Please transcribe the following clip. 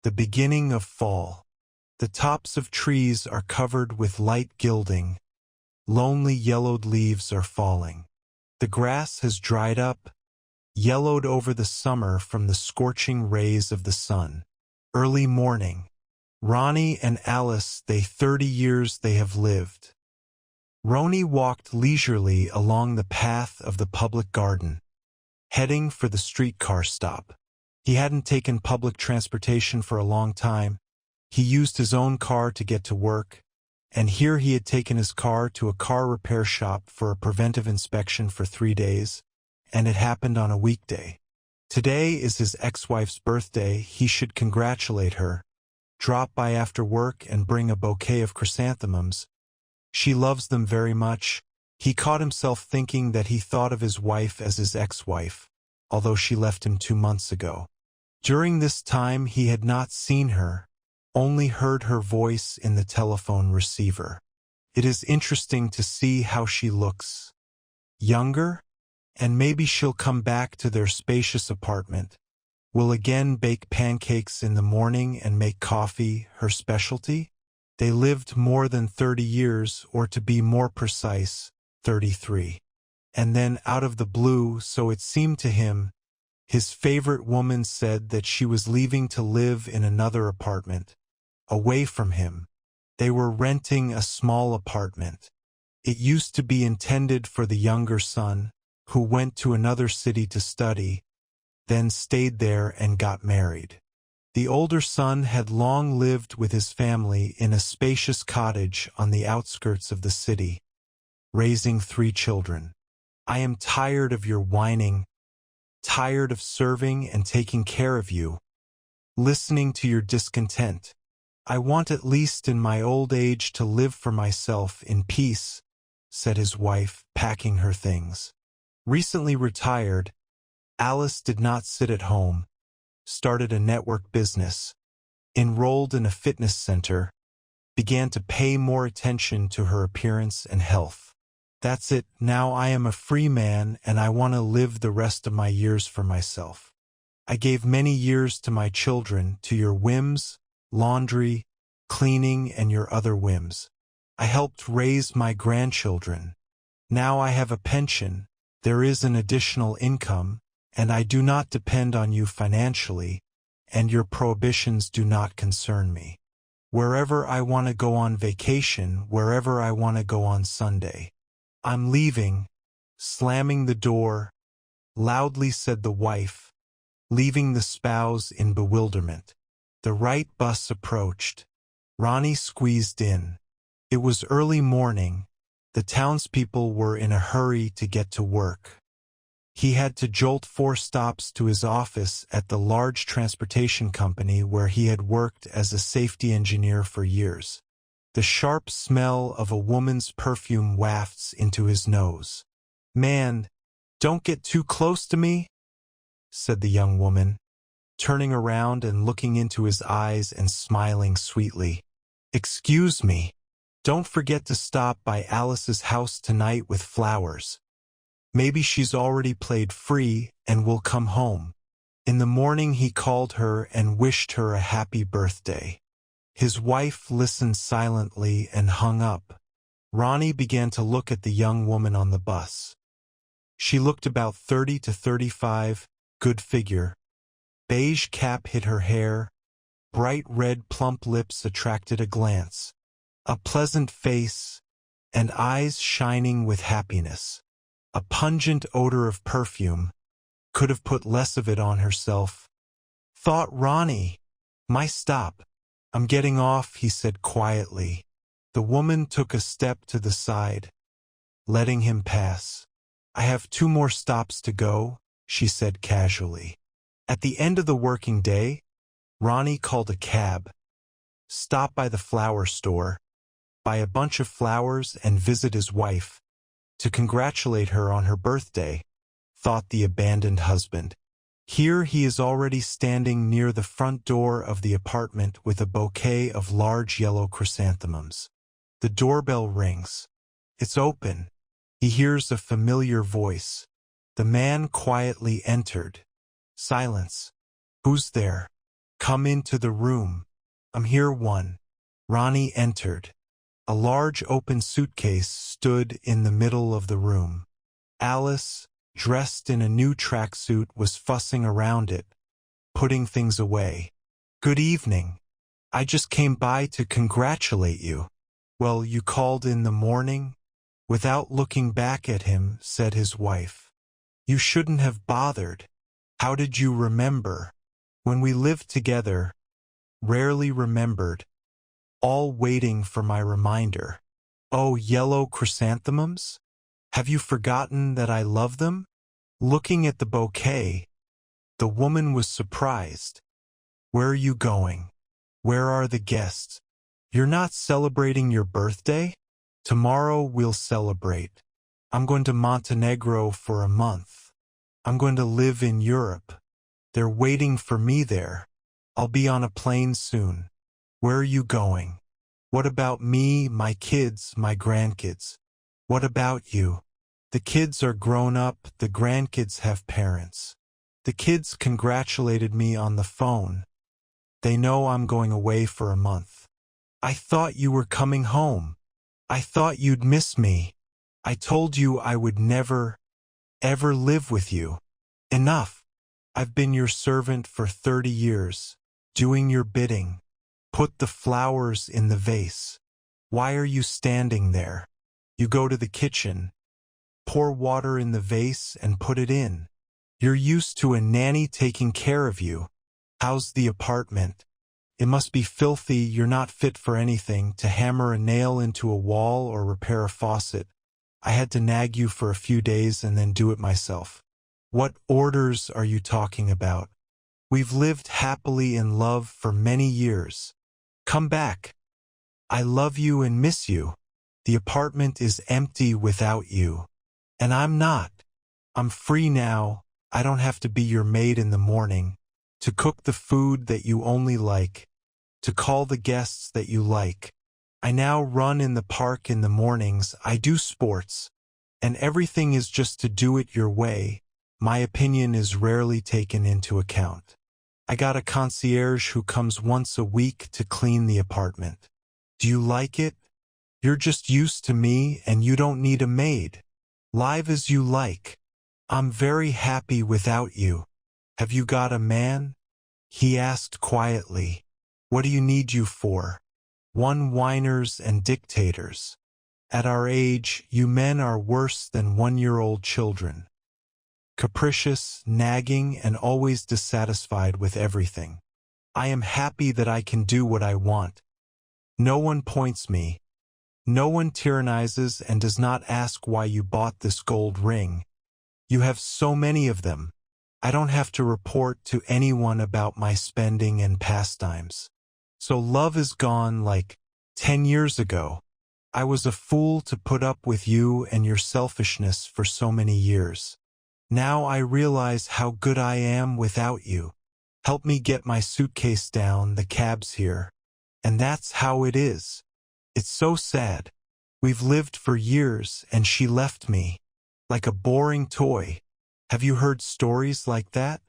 the beginning of fall. The tops of trees are covered with light gilding. Lonely yellowed leaves are falling. The grass has dried up, yellowed over the summer from the scorching rays of the sun. Early morning. Ronnie and Alice, 30 years they have lived. Ronnie walked leisurely along the path of the public garden, heading for the streetcar stop. He hadn't taken public transportation for a long time. He used his own car to get to work, and here he had taken his car to a car repair shop for a preventive inspection for 3 days, and it happened on a weekday. Today is his ex-wife's birthday. He should congratulate her, drop by after work and bring a bouquet of chrysanthemums. She loves them very much. He caught himself thinking that he thought of his wife as his ex-wife, although she left him 2 months ago. During this time he had not seen her, only heard her voice in the telephone receiver. It is interesting to see how she looks. Younger? And maybe she'll come back to their spacious apartment. Will again bake pancakes in the morning and make coffee her specialty? They lived more than 30 years, or to be more precise, 33. And then out of the blue, so it seemed to him, his favorite woman said that she was leaving to live in another apartment, away from him. They were renting a small apartment. It used to be intended for the younger son, who went to another city to study, then stayed there and got married. The older son had long lived with his family in a spacious cottage on the outskirts of the city, raising 3 children. I am tired of your whining, tired of serving and taking care of you, listening to your discontent. I want at least in my old age to live for myself in peace, said his wife, packing her things. Recently retired, Alice did not sit at home, started a network business, enrolled in a fitness center, began to pay more attention to her appearance and health. That's it, now I am a free man and I want to live the rest of my years for myself. I gave many years to my children, to your whims, laundry, cleaning and your other whims. I helped raise my grandchildren. Now I have a pension, there is an additional income, and I do not depend on you financially, and your prohibitions do not concern me. Wherever I want to go on vacation, wherever I want to go on Sunday. I'm leaving, slamming the door, loudly said the wife, leaving the spouse in bewilderment. The right bus approached. Ronnie squeezed in. It was early morning. The townspeople were in a hurry to get to work. He had to jolt 4 stops to his office at the large transportation company where he had worked as a safety engineer for years. The sharp smell of a woman's perfume wafts into his nose. Man, don't get too close to me, said the young woman, turning around and looking into his eyes and smiling sweetly. Excuse me. Don't forget to stop by Alice's house tonight with flowers. Maybe she's already played free and will come home. In the morning he called her and wished her a happy birthday. His wife listened silently and hung up. Ronnie began to look at the young woman on the bus. She looked about 30 to 35, good figure. Beige cap hid her hair. Bright red plump lips attracted a glance. A pleasant face, and eyes shining with happiness. A pungent odor of perfume. Could have put less of it on herself. Thought Ronnie. My stop. I'm getting off, he said quietly. The woman took a step to the side, letting him pass. I have 2 more stops to go, she said casually. At the end of the working day, Ronnie called a cab, stopped by the flower store, buy a bunch of flowers and visit his wife, to congratulate her on her birthday, thought the abandoned husband. Here he is already standing near the front door of the apartment with a bouquet of large yellow chrysanthemums. The doorbell rings. It's open. He hears a familiar voice. The man quietly entered. Silence. Who's there? Come into the room. I'm here one. Ronnie entered. A large open suitcase stood in the middle of the room. Alice, dressed in a new tracksuit, was fussing around it, putting things away. Good evening. I just came by to congratulate you. Well, you called in the morning? Without looking back at him, said his wife. You shouldn't have bothered. How did you remember? When we lived together, rarely remembered, all waiting for my reminder. Oh, yellow chrysanthemums? Have you forgotten that I love them? Looking at the bouquet, the woman was surprised. Where are you going? Where are the guests? You're not celebrating your birthday? Tomorrow we'll celebrate. I'm going to Montenegro for a month. I'm going to live in Europe. They're waiting for me there. I'll be on a plane soon. Where are you going? What about me, my kids, my grandkids? What about you? The kids are grown up, the grandkids have parents. The kids congratulated me on the phone. They know I'm going away for a month. I thought you were coming home. I thought you'd miss me. I told you I would never, ever live with you. Enough. I've been your servant for 30 years, doing your bidding. Put the flowers in the vase. Why are you standing there? You go to the kitchen, pour water in the vase and put it in. You're used to a nanny taking care of you. How's the apartment? It must be filthy. You're not fit for anything, to hammer a nail into a wall or repair a faucet. I had to nag you for a few days and then do it myself. What orders are you talking about? We've lived happily in love for many years. Come back. I love you and miss you. The apartment is empty without you. And I'm not. I'm free now. I don't have to be your maid in the morning, to cook the food that you only like, to call the guests that you like. I now run in the park in the mornings. I do sports. And everything is just to do it your way. My opinion is rarely taken into account. I got a concierge who comes once a week to clean the apartment. Do you like it? You're just used to me and you don't need a maid. Live as you like. I'm very happy without you. Have you got a man? He asked quietly. What do you need you for? One whiners and dictators. At our age, you men are worse than 1-year-old children. Capricious, nagging, and always dissatisfied with everything. I am happy that I can do what I want. No one points me. No one tyrannizes and does not ask why you bought this gold ring. You have so many of them. I don't have to report to anyone about my spending and pastimes. So love is gone like 10 years ago. I was a fool to put up with you and your selfishness for so many years. Now I realize how good I am without you. Help me get my suitcase down, the cab's here. And that's how it is. It's so sad. We've lived for years and she left me. Like a boring toy. Have you heard stories like that?